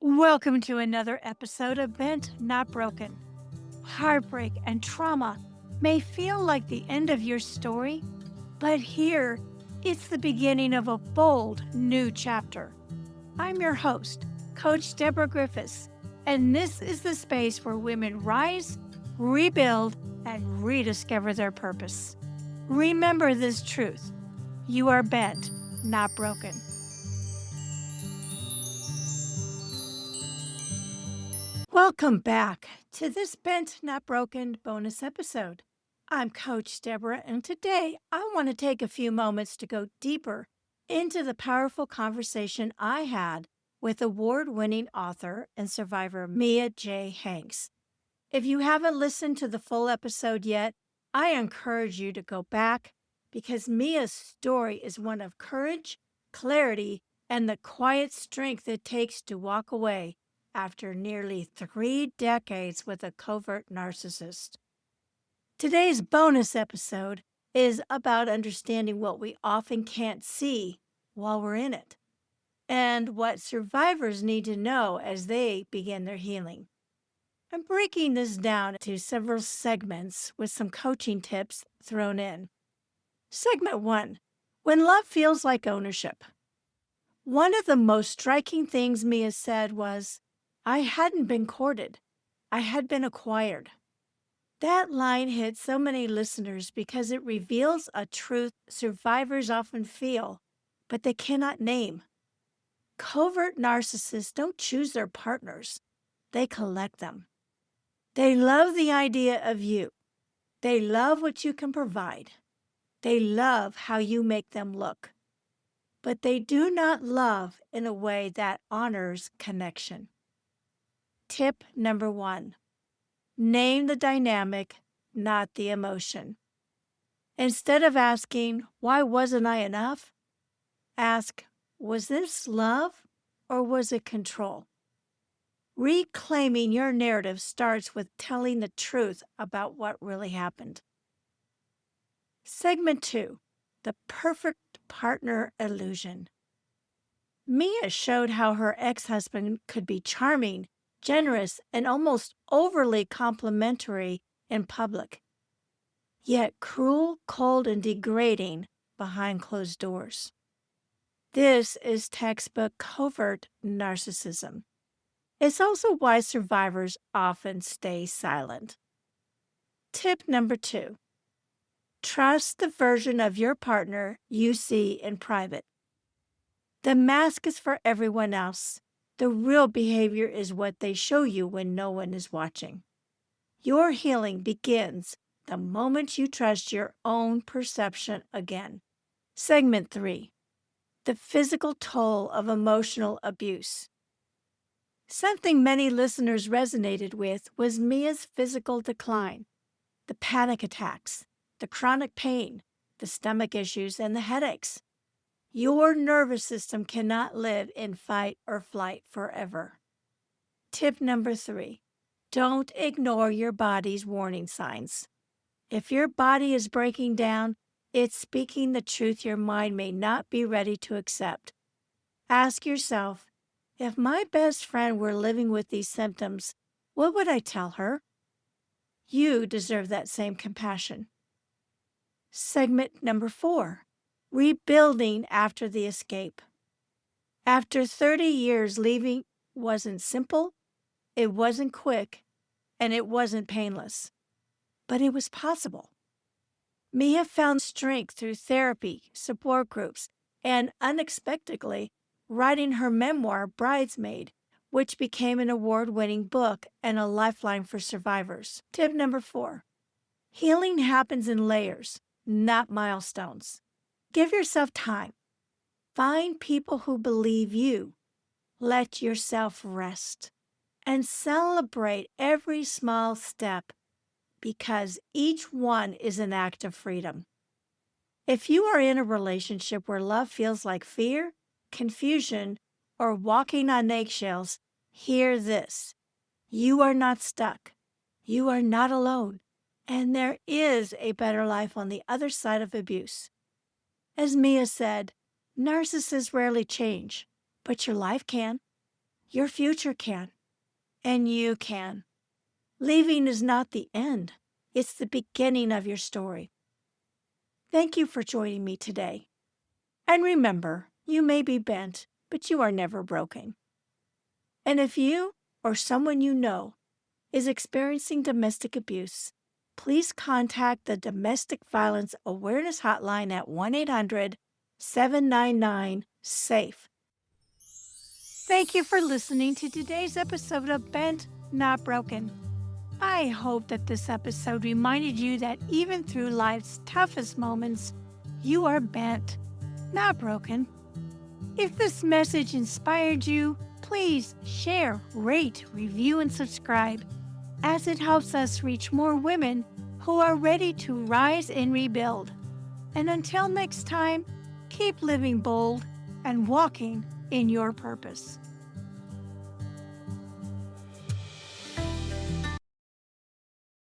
Welcome to another episode of Bent Not Broken. Heartbreak and trauma may feel like the end of your story, but here it's the beginning of a bold new chapter. I'm your host, Coach Deborah Griffiths, and this is the space where women rise, rebuild, and rediscover their purpose. Remember this truth: you are bent, not broken. Welcome back to this Bent Not Broken bonus episode. I'm Coach Deborah, and today I want to take a few moments to go deeper into the powerful conversation I had with award-winning author and survivor Mia J. Hanks. If you haven't listened to the full episode yet, I encourage you to go back because Mia's story is one of courage, clarity, and the quiet strength it takes to walk away after nearly 3 decades with a covert narcissist. Today's bonus episode is about understanding what we often can't see while we're in it, and what survivors need to know as they begin their healing. I'm breaking this down into several segments with some coaching tips thrown in. Segment 1: When love feels like ownership. One of the most striking things Mia said was, "I hadn't been courted. I had been acquired." That line hit so many listeners because it reveals a truth survivors often feel, but they cannot name. Covert narcissists don't choose their partners, they collect them. They love the idea of you. They love what you can provide. They love how you make them look. But they do not love in a way that honors connection. Tip number 1: name the dynamic, not the emotion. Instead of asking, "Why wasn't I enough?" ask, "Was this love or was it control?" Reclaiming your narrative starts with telling the truth about what really happened. Segment 2: the perfect partner illusion. Mia showed how her ex-husband could be charming, generous, and almost overly complimentary in public, yet cruel, cold, and degrading behind closed doors. This is textbook covert narcissism. It's also why survivors often stay silent. Tip number 2: trust the version of your partner you see in private. The mask is for everyone else. The real behavior is what they show you when no one is watching. Your healing begins the moment you trust your own perception again. Segment 3: the physical toll of emotional abuse. Something many listeners resonated with was Mia's physical decline: the panic attacks, the chronic pain, the stomach issues, and the headaches. Your nervous system cannot live in fight or flight forever. Tip number 3: don't ignore your body's warning signs. If your body is breaking down, it's speaking the truth your mind may not be ready to accept. Ask yourself, if my best friend were living with these symptoms, what would I tell her? You deserve that same compassion. Segment number 4: rebuilding after the escape. After 30 years, leaving wasn't simple, it wasn't quick, and it wasn't painless. But it was possible. Mia found strength through therapy, support groups, and unexpectedly, writing her memoir, Bridemaid, which became an award-winning book and a lifeline for survivors. Tip number 4: healing happens in layers, not milestones. Give yourself time. Find people who believe you. Let yourself rest. And celebrate every small step, because each one is an act of freedom. If you are in a relationship where love feels like fear, confusion, or walking on eggshells, hear this: you are not stuck. You are not alone. And there is a better life on the other side of abuse. As Mia said, narcissists rarely change, but your life can. Your future can, and you can. Leaving is not the end, it's the beginning of your story. Thank you for joining me today. And remember, you may be bent, but you are never broken. And if you or someone you know is experiencing domestic abuse, please contact the Domestic Violence Awareness Hotline at 1-800-799-SAFE. Thank you for listening to today's episode of Bent, Not Broken. I hope that this episode reminded you that even through life's toughest moments, you are bent, not broken. If this message inspired you, please share, rate, review, and subscribe, as it helps us reach more women who are ready to rise and rebuild. And until next time, keep living bold and walking in your purpose.